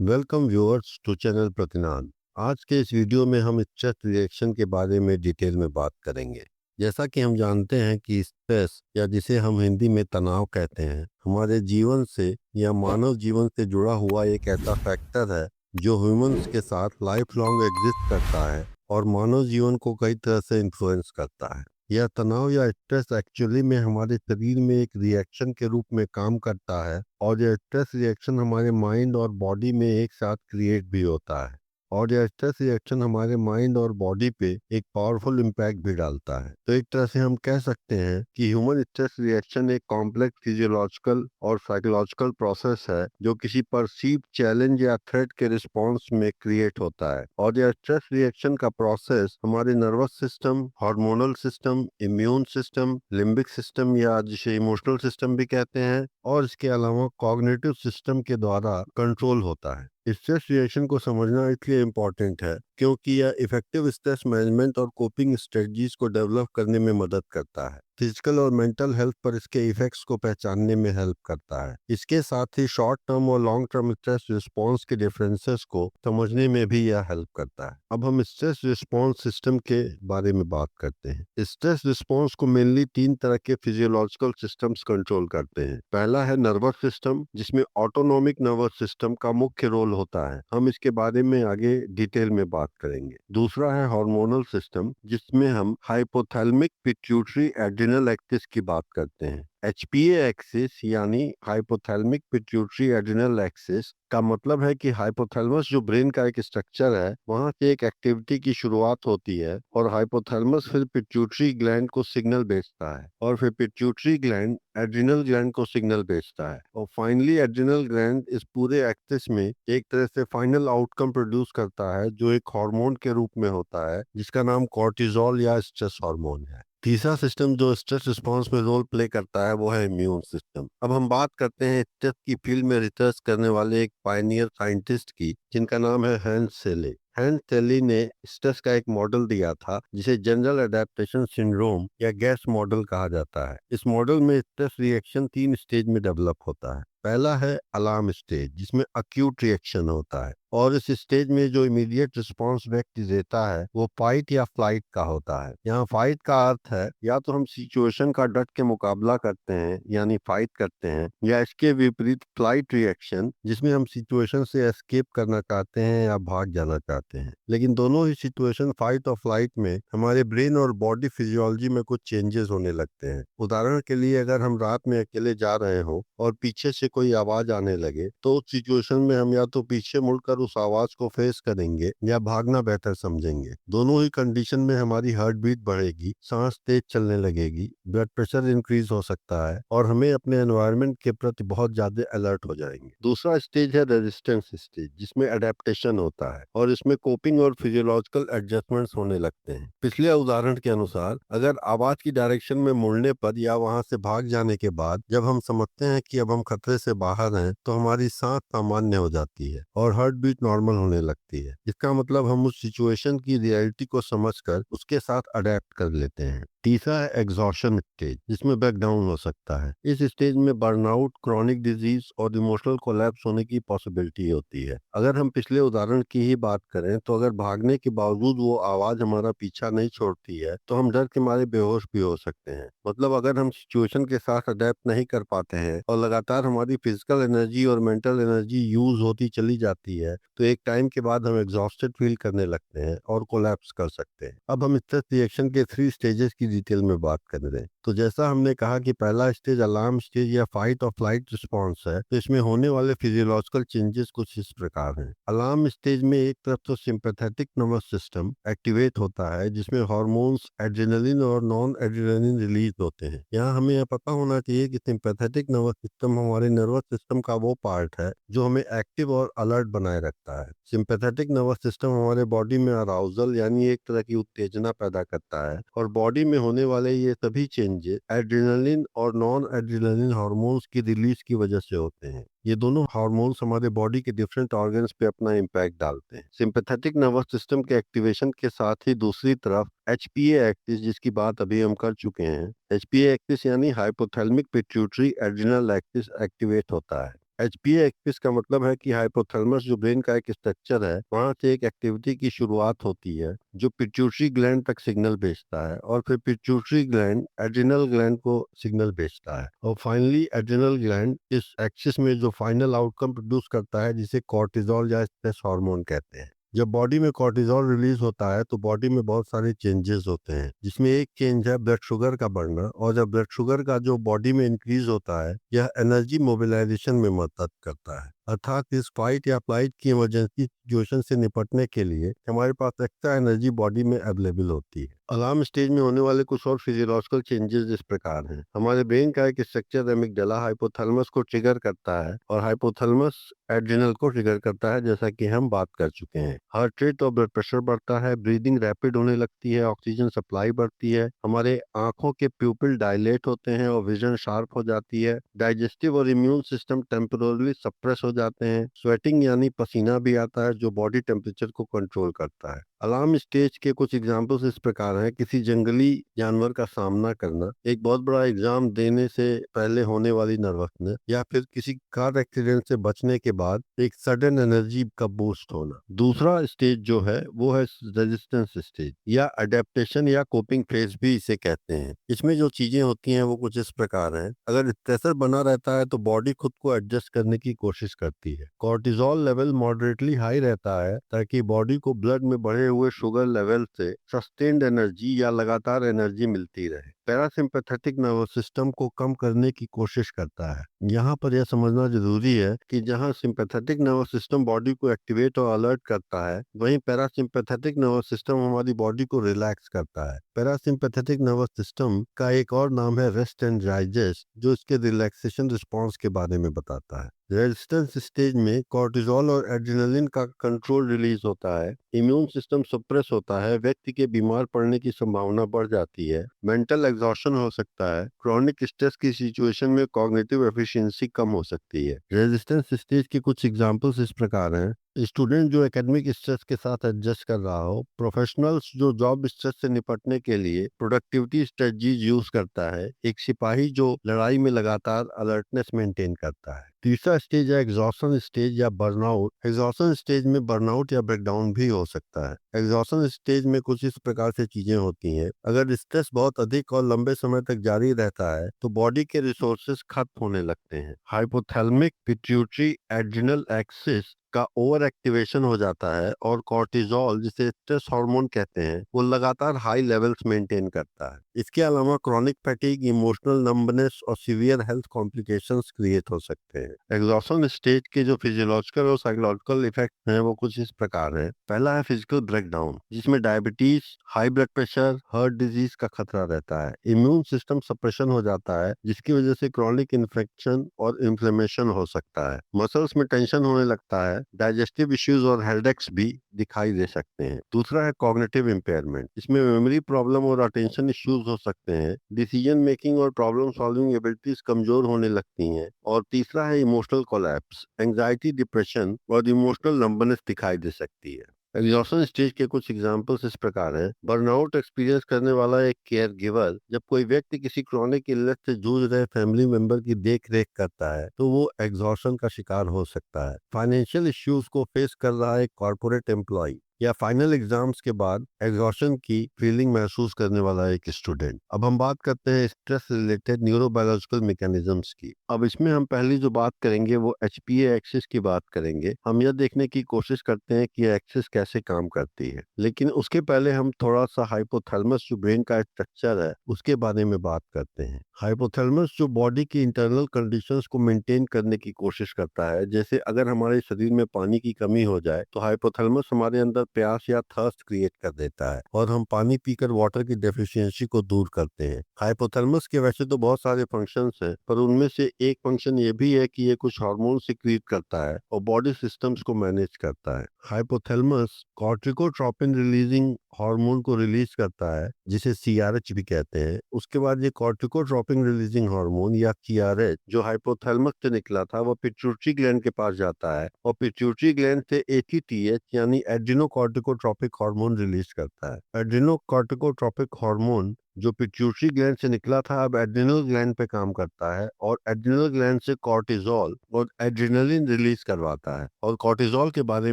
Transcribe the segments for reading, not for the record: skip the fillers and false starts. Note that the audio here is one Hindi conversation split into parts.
Welcome viewers to channel Pratinan. आज के इस वीडियो में हम स्ट्रेस रिएक्शन के बारे में डिटेल में बात करेंगे। जैसा कि हम जानते हैं कि स्ट्रेस या जिसे हम हिंदी में तनाव कहते हैं, हमारे जीवन से या मानव जीवन से जुड़ा हुआ एक ऐसा फैक्टर है जो ह्यूमंस के साथ लाइफ लॉन्ग एग्जिस्ट करता है और मानव जीवन को कई तरह से इन्फ्लुएंस करता है। यह तनाव या स्ट्रेस एक्चुअली में हमारे शरीर में एक रिएक्शन के रूप में काम करता है और यह स्ट्रेस रिएक्शन हमारे माइंड और बॉडी में एक साथ क्रिएट भी होता है। और यह स्ट्रेस रिएक्शन हमारे माइंड और बॉडी पे एक पावरफुल इम्पैक्ट भी डालता है। तो एक तरह से हम कह सकते हैं कि ह्यूमन स्ट्रेस रिएक्शन एक कॉम्प्लेक्स फिजियोलॉजिकल और साइकोलॉजिकल प्रोसेस है जो किसी परसीव चैलेंज या थ्रेट के रिस्पॉन्स में क्रिएट होता है। और यह स्ट्रेस रिएक्शन का प्रोसेस हमारे nervous system, hormonal system, immune system, limbic system या जिसे इमोशनल सिस्टम भी कहते हैं, और इसके अलावा कॉग्निटिव सिस्टम के द्वारा कंट्रोल होता है। स्ट्रेस रिएक्शन को समझना इसलिए इम्पोर्टेंट है क्योंकि यह इफेक्टिव स्ट्रेस मैनेजमेंट और कोपिंग स्ट्रेटजीज को डेवलप करने में मदद करता है। फिजिकल और मेंटल हेल्थ पर इसके इफेक्ट्स को पहचानने में हेल्प करता है। इसके साथ ही शॉर्ट टर्म और लॉन्ग टर्म स्ट्रेस रिस्पॉन्स के डिफरेंसेस को समझने में भी यह हेल्प करता है। अब हम स्ट्रेस रिस्पॉन्स सिस्टम के बारे में बात करते हैं। स्ट्रेस रिस्पॉन्स को मेनली तीन तरह के फिजियोलॉजिकल सिस्टम्स कंट्रोल करते हैं। पहला है नर्वस सिस्टम, जिसमें ऑटोनॉमिक नर्वस सिस्टम का मुख्य रोल होता है। हम इसके बारे में आगे डिटेल में बात करेंगे। दूसरा है हार्मोनल सिस्टम, जिसमें हम हाइपोथैलेमिक पिट्यूटरी एड्रिनल एक्सिस की बात करते हैं। एचपीए एक्सिस यानी हाइपोथैलेमिक पिट्यूटरी एड्रिनल एक्सिस का मतलब है कि हाइपोथैलेमस जो ब्रेन का एक स्ट्रक्चर है, वहां से एक एक्टिविटी की शुरुआत होती है और हाइपोथैलेमस फिर पिट्यूटरी ग्लैंड को सिग्नल भेजता है और फिर पिट्यूटरी ग्लैंड एड्रिनल ग्लैंड को सिग्नल भेजता है और फाइनली एड्रिनल ग्लैंड इस पूरे एक्सिस में एक तरह से फाइनल आउटकम प्रोड्यूस करता है जो एक हार्मोन के रूप में होता है जिसका नाम कॉर्टिजोल या स्ट्रेस हार्मोन है। तीसरा सिस्टम जो स्ट्रेस रिस्पॉन्स में रोल प्ले करता है वो है इम्यून सिस्टम। अब हम बात करते हैं स्ट्रेस की फील्ड में रिसर्च करने वाले एक पायनियर साइंटिस्ट की, जिनका नाम है हैंस सेले। हैंस सेली ने स्ट्रेस का एक मॉडल दिया था जिसे जनरल एडेप्टेशन सिंड्रोम या गैस मॉडल कहा जाता है। इस मॉडल में स्ट्रेस रिएक्शन तीन स्टेज में डेवलप होता है। पहला है अलार्म स्टेज, जिसमें अक्यूट रिएक्शन होता है और इस स्टेज में जो इमीडिएट रिस्पॉन्स व्यक्ति देता है वो फाइट या फ्लाइट का होता है। यहाँ फाइट का अर्थ है या तो हम सिचुएशन का डट के मुकाबला करते हैं यानी फाइट करते हैं, या इसके विपरीत फ्लाइट रिएक्शन, जिसमें हम सिचुएशन से एस्केप करना चाहते हैं या भाग जाना चाहते हैं। लेकिन दोनों ही सिचुएशन फाइट और फ्लाइट में हमारे ब्रेन और बॉडी फिजियोलॉजी में कुछ चेंजेस होने लगते हैं। उदाहरण के लिए अगर हम रात में अकेले जा रहे हो और पीछे से कोई आवाज आने लगे तो उस सिचुएशन में हम या तो पीछे मुड़कर उस आवाज को फेस करेंगे या भागना बेहतर समझेंगे। दोनों ही कंडीशन में हमारी हार्ट बीट बढ़ेगी, सांस तेज चलने लगेगी, ब्लड प्रेशर इंक्रीज हो सकता है और हमें अपने एनवायरनमेंट के प्रति बहुत ज्यादा अलर्ट हो जाएंगे। दूसरा स्टेज है रेजिस्टेंस स्टेज, जिसमें अडेप्टेशन होता है और इसमें कोपिंग और फिजियोलॉजिकल एडजस्टमेंट्स होने लगते हैं। पिछले उदाहरण के अनुसार अगर आवाज की डायरेक्शन में मुड़ने पर या वहां से भाग जाने के बाद जब हम समझते हैं कि अब हम खतरे से बाहर हैं तो हमारी सांस सामान्य हो जाती है और हार्ट बीट नॉर्मल होने लगती है। इसका मतलब हम उस सिचुएशन की रियलिटी को समझकर उसके साथ अडेप्ट कर लेते हैं। तीसरा है एग्जॉशन स्टेज, जिसमें ब्रेकडाउन हो सकता है। इस स्टेज में बर्नआउट, क्रॉनिक डिजीज और इमोशनल कोलैप्स होने की पॉसिबिलिटी होती है। अगर हम पिछले उदाहरण की ही बात करें तो अगर भागने के बावजूद वो आवाज हमारा पीछा नहीं छोड़ती है तो हम डर के मारे बेहोश भी हो सकते हैं। मतलब अगर हम सिचुएशन के साथ अडेप्ट नहीं कर पाते हैं और लगातार हमारी फिजिकल एनर्जी और मेंटल एनर्जी यूज होती चली जाती है तो एक टाइम के बाद हम एग्जॉस्टेड फील करने लगते हैं और कोलैप्स कर सकते हैं। अब हम स्ट्रेस रिएक्शन के थ्री स्टेजेस की डिटेल में बात कर रहे हैं। तो जैसा हमने कहा कि पहला स्टेज अलार्म स्टेज या फाइट और फ्लाइट रिस्पॉन्स है, तो इसमें होने वाले फिजियोलॉजिकल चेंजेस कुछ इस प्रकार हैं। अलार्म स्टेज में एक तरफ तो सिंपैथेटिक नर्वस सिस्टम एक्टिवेट होता है जिसमें हार्मोन्स एड्रेनलिन और नॉन एड्रेनलिन रिलीज होते हैं। यहाँ हमें यह पता होना चाहिए कि सिंपैथेटिक नर्वस सिस्टम हमारे नर्वस सिस्टम का वो पार्ट है जो हमें एक्टिव और अलर्ट बनाए रखता है। सिंपैथेटिक नर्वस सिस्टम हमारे बॉडी में अराउजल यानी एक तरह की उत्तेजना पैदा करता है और बॉडी में होने वाले ये सभी चेंजेस एड्रेनलिन और नॉन एड्रेनलिन हार्मोन्स की रिलीज की वजह से होते हैं। ये दोनों हार्मोन्स हमारे बॉडी के डिफरेंट ऑर्गन्स पे अपना इम्पैक्ट डालते हैं। सिंपैथेटिक नर्वस सिस्टम के एक्टिवेशन के साथ ही दूसरी तरफ एचपीए एक्सिस, जिसकी बात अभी हम कर चुके हैं, एचपीए एक्सिस यानी hypothalamic pituitary adrenal axis activate होता है। एचपीए एक्सिस का मतलब है कि हाइपोथैलेमस जो ब्रेन का एक स्ट्रक्चर है, वहां से एक एक्टिविटी की शुरुआत होती है जो पिट्यूटरी ग्लैंड तक सिग्नल भेजता है, और फिर पिट्यूटरी ग्लैंड एड्रिनल ग्लैंड को सिग्नल भेजता है, और फाइनली एड्रिनल ग्लैंड इस एक्सिस में जो फाइनल आउटकम प्रोड्यूस करता है जिसे कॉर्टिजोल या स्ट्रेस हार्मोन कहते हैं। जब बॉडी में कॉर्टिजोल रिलीज होता है तो बॉडी में बहुत सारे चेंजेस होते हैं, जिसमें एक चेंज है ब्लड शुगर का बढ़ना, और जब ब्लड शुगर का जो बॉडी में इंक्रीज होता है, यह एनर्जी मोबिलाइजेशन में मदद करता है। अर्थात इस फाइट या फ्लाइट की इमरजेंसी सिचुएशन से निपटने के लिए हमारे पास एक्स्ट्रा एनर्जी बॉडी में अवेलेबल होती है। अलार्म स्टेज में होने वाले कुछ और फिजियोलॉजिकल चेंजेस इस प्रकार हैं। हमारे ब्रेन का एक स्ट्रक्चर एमिगडाला हाइपोथैलेमस को ट्रिगर करता है, और हाइपोथैलेमस एड्रिनल को ट्रिगर करता है, जैसा कि हम बात कर चुके हैं। हार्ट रेट और ब्लड प्रेशर बढ़ता है, ब्रीदिंग रैपिड होने लगती है, ऑक्सीजन सप्लाई बढ़ती है, हमारे आंखों के प्यूपिल डायलेट होते हैं और विजन शार्प हो जाती है, डाइजेस्टिव और इम्यून सिस्टम टेम्पररी सप्रेस हो जाते हैं, स्वेटिंग यानी पसीना भी आता है जो बॉडी टेम्परेचर को कंट्रोल करता है। अलार्म स्टेज के कुछ एग्जाम्पल्स इस प्रकार हैं। किसी जंगली जानवर का सामना करना, एक बहुत बड़ा एग्जाम देने से पहले होने वाली नर्वसनेस, या फिर किसी कार एक्सीडेंट से बचने के बाद एक सडन एनर्जी का बूस्ट होना। दूसरा स्टेज जो है वो है रेजिस्टेंस स्टेज या अडेप्टेशन या कोपिंग फेज भी इसे कहते हैं। इसमें जो चीजें होती हैं वो कुछ इस प्रकार हैं। अगर स्ट्रेसर बना रहता है तो बॉडी खुद को एडजस्ट करने की कोशिश करती है। कॉर्टिजोल लेवल मॉडरेटली हाई रहता है ताकि बॉडी को ब्लड में बढ़े हुए शुगर लेवल से सस्टेन्ड एनर्जी या लगातार एनर्जी मिलती रहे। पैरासिम्पैथेटिक नर्वस सिस्टम को कम करने की कोशिश करता है। यहाँ पर यह समझना जरूरी है कि जहाँ सिंपैथेटिक नर्वस सिस्टम बॉडी को एक्टिवेट और अलर्ट करता है, वहीं पैरासिम्पैथेटिक नर्वस सिस्टम हमारी बॉडी को रिलैक्स करता है। पैरासिम्पैथेटिक नर्वस सिस्टम का एक और नाम है रेस्ट एंड डाइजेस्ट, जो इसके रिलैक्सेशन रिस्पॉन्स के बारे में बताता है। रेजिस्टेंस स्टेज में कॉर्टिजोल और एड्रेनलिन का कंट्रोल रिलीज होता है, इम्यून सिस्टम सप्रेस होता है, व्यक्ति के बीमार पड़ने की संभावना बढ़ जाती है, मेंटल एग्जॉशन हो सकता है, क्रॉनिक स्ट्रेस की सिचुएशन में कॉग्निटिव एफिशिएंसी कम हो सकती है। रेजिस्टेंस स्टेज के कुछ एग्जांपल्स इस प्रकार हैं। स्टूडेंट जो एकेडमिक स्ट्रेस के साथ एडजस्ट कर रहा हो, प्रोफेशनल्स जो जॉब स्ट्रेस से निपटने के लिए प्रोडक्टिविटी स्ट्रेटजीज यूज करता है, एक सिपाही जो लड़ाई में लगातार अलर्टनेस मेंटेन करता है। तीसरा स्टेज है एग्जॉशन स्टेज या बर्नआउट। एग्जॉशन स्टेज में बर्नआउट या ब्रेकडाउन भी हो सकता है। एग्जॉशन स्टेज में कुछ इस प्रकार से चीजें होती हैं। अगर स्ट्रेस बहुत अधिक और लंबे समय तक जारी रहता है तो बॉडी के रिसोर्सेज खत्म होने लगते हैं। हाइपोथैलेमिक पिट्यूटरी एड्रिनल एक्सिस का ओवर एक्टिवेशन हो जाता है, और कॉर्टिजोल, जिसे स्ट्रेस हार्मोन कहते हैं, वो लगातार हाई लेवल्स मेंटेन करता है। इसके अलावा क्रॉनिक फैटिग, इमोशनल नंबनेस और सीवियर हेल्थ कॉम्प्लिकेशंस क्रिएट हो सकते हैं। एग्जॉशन स्टेज के जो फिजियोलॉजिकल और साइकोलॉजिकल इफेक्ट हैं वो कुछ इस प्रकार हैं। पहला है फिजिकल ब्रेकडाउन, जिसमें diabetes, high blood pressure, heart disease का खतरा रहता है। इम्यून सिस्टम सप्रेशन हो जाता है, जिसकी वजह से क्रॉनिक इन्फेक्शन और इन्फ्लेमेशन हो सकता है। मसल्स में टेंशन होने लगता है, डाइजेस्टिव इश्यूज और हेडेक्स भी दिखाई दे सकते हैं। दूसरा है कॉग्निटिव इम्पेयरमेंट, इसमें मेमोरी प्रॉब्लम और अटेंशन इश्यूज हो सकते हैं। डिसीजन मेकिंग और प्रॉब्लम सॉल्विंग एबिलिटीज कमजोर होने लगती हैं। और तीसरा है इमोशनल कोलैप्स, एंजाइटी, डिप्रेशन और इमोशनल नंबनेस दिखाई दे सकती है। एग्जॉशन स्टेज के कुछ एग्जाम्पल्स इस प्रकार हैं। बर्नआउट एक्सपीरियंस करने वाला एक केयर गिवर, जब कोई व्यक्ति किसी क्रॉनिक इलनेस से जूझ रहे फैमिली मेंबर की देख रेख करता है तो वो एग्जॉशन का शिकार हो सकता है। फाइनेंशियल इश्यूज को फेस कर रहा एक कॉर्पोरेट एम्प्लॉय, या फाइनल एग्जाम्स के बाद एग्जॉशन की फीलिंग महसूस करने वाला एक स्टूडेंट। अब हम बात करते हैं स्ट्रेस रिलेटेड न्यूरोबायोलॉजिकल मैकेनिज्म्स की। अब इसमें हम पहली जो बात करेंगे वो एचपीए एक्सिस की बात करेंगे। हम यह देखने की कोशिश करते हैं कि एक्सिस कैसे काम करती है, लेकिन उसके पहले हम थोड़ा सा हाइपोथैलेमस जो ब्रेन का स्ट्रक्चर है उसके बारे में बात करते हैं। हाइपोथैलेमस जो बॉडी की इंटरनल कंडीशंस को मेंटेन करने की कोशिश करता है। जैसे अगर हमारे शरीर में पानी की कमी हो जाए तो हाइपोथैलेमस हमारे अंदर प्यास या थर्स्ट क्रिएट कर देता है, और हम पानी पीकर वाटर की डेफिशिएंसी को दूर करते हैं। हाइपोथैलेमस के वैसे तो बहुत सारे फंक्शंस हैं, पर उनमें से एक फंक्शन ये भी है कि ये कुछ हार्मोन सिक्रीट करता है और बॉडी सिस्टम्स को मैनेज करता है। हाइपोथैलेमस कॉर्टिकोट्रोपिन रिलीजिंग हार्मोन को रिलीज करता है, जिसे सीआरएच भी कहते हैं। उसके बाद ये कॉर्टिकोट्रोपिन रिलीजिंग हार्मोन या सीआरएच जो हाइपोथैलेमस से निकला था वो पिट्यूटरी ग्लैंड के पास जाता है, और पिट्यूटरी ग्लैंड से एटीटीएच यानी एड्रिनोकॉर्टिकोट्रोपिक हार्मोन रिलीज करता है। एड्रिनोकॉर्टिकोट्रोपिक हार्मोन जो पिट्यूटरी ग्लैंड से निकला था अब एड्रिनल ग्लैंड पे काम करता है और एड्रिनल ग्लैंड से कॉर्टिजोल और एड्रिनलिन रिलीज करवाता है। और कॉर्टिजोल के बारे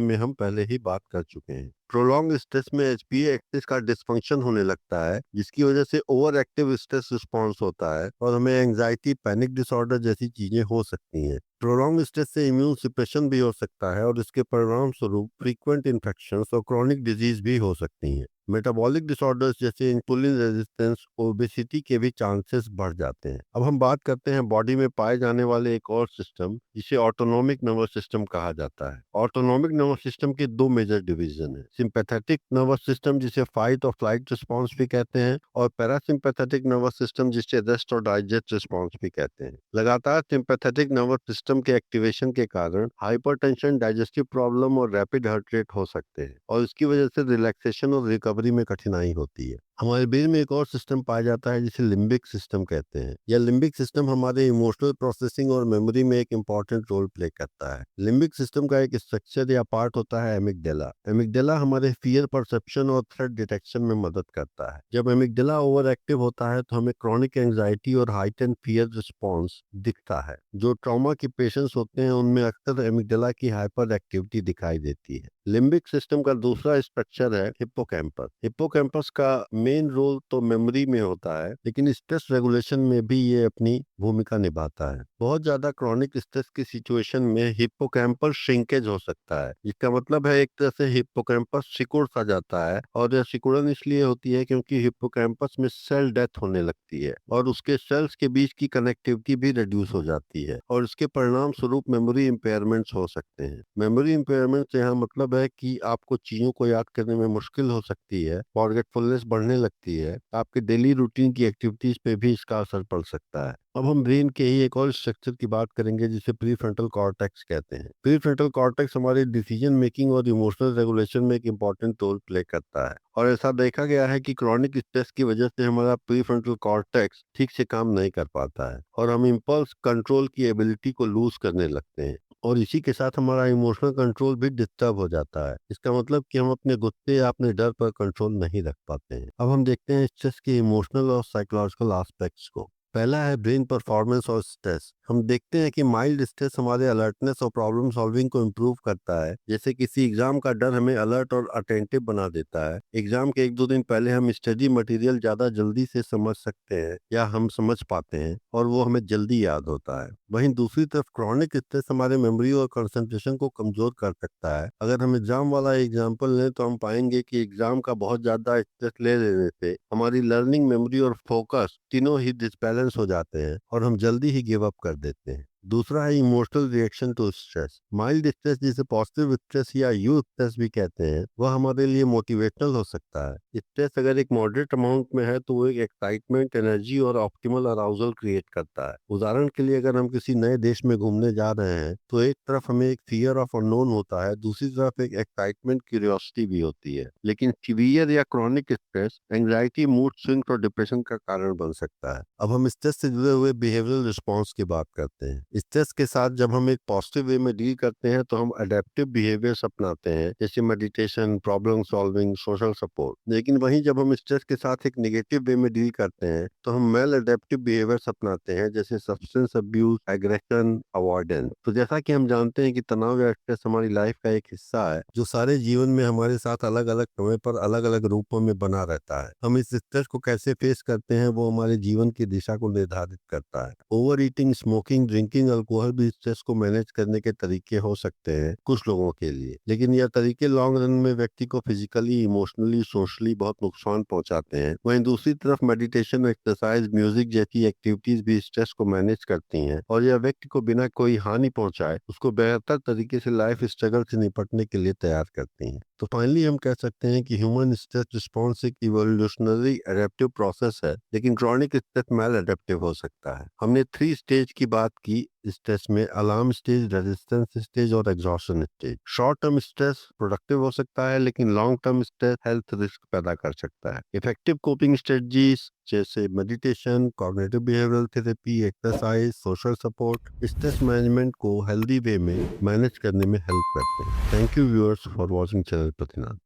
में हम पहले ही बात कर चुके हैं। प्रोलॉन्ग स्ट्रेस में एचपीए एक्सिस का डिस्फंक्शन होने लगता है, जिसकी वजह से ओवर एक्टिव स्ट्रेस रिस्पॉन्स होता है और हमें एंजाइटी, पैनिक डिसऑर्डर जैसी चीजें हो सकती हैं। प्रोलॉन्ग स्ट्रेस से इम्यून सिप्रेशन भी हो सकता है और इसके परिणाम स्वरूप फ्रीक्वेंट इन्फेक्शंस और क्रॉनिक डिजीज भी हो सकती हैं। मेटाबॉलिक डिसऑर्डर्स जैसे इंसुलिन रेजिस्टेंस, ओबेसिटी के भी चांसेस बढ़ जाते हैं। अब हम बात करते हैं बॉडी में पाए जाने वाले एक और सिस्टम, जिसे ऑटोनोमिक नर्वस सिस्टम कहा जाता है। ऑटोनोमिक नर्वस सिस्टम के दो मेजर डिवीजन है, सिंपैथेटिक नर्वस सिस्टम जिसे फाइट और फ्लाइट रिस्पॉन्स भी कहते हैं, और पैरासिम्पैथेटिक नर्वस सिस्टम जिसे रेस्ट और डाइजेस्ट रिस्पॉन्स भी कहते हैं। लगातार सिंपैथेटिक नर्वस सिस्टम के एक्टिवेशन के कारण हाइपरटेंशन, डाइजेस्टिव प्रॉब्लम और रैपिड हार्ट रेट हो सकते हैं और इसकी वजह से रिलैक्सेशन और रिकवरी में कठिनाई होती है। हमारे ब्रेन में एक और सिस्टम पाया जाता है जिसे लिम्बिक सिस्टम कहते हैं। यह लिम्बिक सिस्टम हमारे इमोशनल प्रोसेसिंग और मेमोरी में एक इंपॉर्टेंट रोल प्ले करता है। लिम्बिक सिस्टम का एक स्ट्रक्चर या पार्ट होता है एमिगडाला। एमिगडाला हमारे फियर परसेप्शन और थ्रेट डिटेक्शन में मदद करता है। जब एमिगडाला ओवर एक्टिव होता है तो हमें क्रॉनिक एंजाइटी और हाइटेंड फियर रिस्पॉन्स दिखता है। जो ट्रॉमा के पेशेंट्स होते हैं उनमें अक्सर एमिगडाला की हाइपर एक्टिविटी दिखाई देती है। लिम्बिक सिस्टम का दूसरा स्ट्रक्चर है हिप्पोकैम्पस। हिप्पोकैम्पस का मेन रोल तो मेमोरी में होता है, लेकिन स्ट्रेस रेगुलेशन में भी ये अपनी भूमिका निभाता है। बहुत ज्यादा क्रॉनिक स्ट्रेस की सिचुएशन में हिप्पोकैम्पस श्रिंकेज हो सकता है। इसका मतलब है एक तरह से हिप्पोकैम्पस सिकुड़ सा जाता है, और यह सिकुड़न इसलिए होती है क्योंकि हिप्पोकैम्पस में सेल डेथ होने लगती है और उसके सेल्स के बीच की कनेक्टिविटी भी रिड्यूस हो जाती है, और इसके परिणाम स्वरूप मेमोरी इम्पेयरमेंट्स हो सकते हैं। मेमोरी इम्पेयरमेंट से यहाँ मतलब है कि आपको चीजों को याद करने में मुश्किल हो सकती है, फॉरगेटफुलनेस बढ़ने लगती है, आपके डेली रूटीन की एक्टिविटीज पे भी इसका असर पड़ सकता है। अब हम ब्रेन के ही एक और स्ट्रक्चर की बात करेंगे जिसे प्रीफ्रंटल कॉर्टेक्स कहते हैं। प्रीफ्रंटल कॉर्टेक्स हमारी डिसीजन मेकिंग और इमोशनल रेगुलेशन में एक इंपॉर्टेंट रोल प्ले करता है, और ऐसा देखा गया है कि क्रॉनिक स्ट्रेस की वजह से हमारा प्रीफ्रंटल कॉर्टेक्स ठीक से काम नहीं कर पाता है और हम इम्पल्स कंट्रोल की एबिलिटी को लूज करने लगते हैं, और इसी के साथ हमारा इमोशनल कंट्रोल भी डिस्टर्ब हो जाता है। इसका मतलब कि हम अपने गुस्से या अपने डर पर कंट्रोल नहीं रख पाते हैं। अब हम देखते हैं स्ट्रेस के इमोशनल और साइकोलॉजिकल एस्पेक्ट्स को। पहला है ब्रेन परफॉर्मेंस और स्ट्रेस। हम देखते हैं कि माइल्ड स्ट्रेस हमारे अलर्टनेस और प्रॉब्लम सॉल्विंग को इम्प्रूव करता है। जैसे किसी एग्जाम का डर हमें अलर्ट और अटेंटिव बना देता है। एग्जाम के एक दो दिन पहले हम स्टडी मटेरियल ज्यादा जल्दी से समझ सकते हैं या हम समझ पाते हैं और वो हमें जल्दी याद होता है। वहीं दूसरी तरफ क्रॉनिक स्ट्रेस हमारे मेमोरी और कंसंट्रेशन को कमजोर कर सकता है। अगर हम एग्जाम वाला एग्जाम्पल लें तो हम पाएंगे कि एग्जाम का बहुत ज्यादा स्ट्रेस ले लेने से हमारी लर्निंग, मेमोरी और फोकस तीनों ही डिसबैलेंस हो जाते हैं और हम जल्दी ही गिव अप कर देते हैं। दूसरा है emotional reaction to stress. Mild stress, जिसे पॉजिटिव स्ट्रेस या यू स्ट्रेस भी कहते हैं, वह हमारे लिए मोटिवेशनल हो सकता है। स्ट्रेस अगर एक मॉडरेट अमाउंट में है तो वो एक एक्साइटमेंट, एनर्जी और ऑप्टिमल अराउजल क्रिएट करता है। उदाहरण के लिए अगर हम किसी नए देश में घूमने जा रहे हैं तो एक तरफ हमें एक फियर ऑफ अननोन होता है, दूसरी तरफ एक एक्साइटमेंट, क्यूरियोसिटी भी होती है। लेकिन सीवियर या chronic stress anxiety, mood swings और डिप्रेशन का कारण बन सकता है। अब हम स्ट्रेस से जुड़े हुए बिहेवियरल रिस्पॉन्स की बात करते हैं। स्ट्रेस के साथ जब हम एक पॉजिटिव वे में डील करते हैं तो हम अडेप्टिव बिहेवियर्स अपनाते हैं, जैसे meditation, problem solving, social support. लेकिन वहीं जब हम स्ट्रेस के साथ एक नेगेटिव वे में डील करते हैं तो हम मेल अडेप्टिव बिहेवियर्स अपनाते हैं, जैसे सब्सटेंस अब्यूज, एग्रेशन, अवॉइडेंस। तो जैसा कि हम जानते हैं कि तनाव या स्ट्रेस हमारी लाइफ का एक हिस्सा है जो सारे जीवन में हमारे साथ अलग अलग समय पर अलग अलग रूपों में बना रहता है। हम इस स्ट्रेस को कैसे फेस करते हैं वो हमारे जीवन की दिशा को निर्धारित करता है। Over eating, smoking, drinking, alcohol भी स्ट्रेस को मैनेज करने के तरीके हो सकते हैं कुछ लोगों के लिए, लेकिन यह तरीके लॉन्ग रन में व्यक्ति को फिजिकली, इमोशनली, सोशली बहुत नुकसान पहुंचाते हैं। वहीं दूसरी तरफ मेडिटेशन, एक्सरसाइज, म्यूजिक जैसी एक्टिविटीज भी स्ट्रेस को मैनेज करती हैं और यह व्यक्ति को बिना कोई हानि पहुंचाए उसको बेहतर तरीके से लाइफ स्ट्रगल से निपटने के लिए तैयार करती हैं। तो फाइनली हम कह सकते हैं कि ह्यूमन स्ट्रेस रिस्पॉन्स एक इवोल्यूशनरी एडेप्टिव प्रोसेस है, लेकिन क्रॉनिक स्ट्रेस मैल एडेप्टिव हो सकता है। हमने 3 स्टेज की बात की स्ट्रेस में: अलार्म स्टेज, रेजिस्टेंस स्टेज और exhaustion stage. Short term stress productive हो सकता है, लेकिन long term stress health risk पैदा कर सकता है। इफेक्टिव कोपिंग स्ट्रेटजीज जैसे meditation, cognitive behavioural therapy, exercise, social support stress management को हेल्दी वे में मैनेज करने में हेल्प करते हैं। Thank you viewers for watching channel प्रतिनाथ।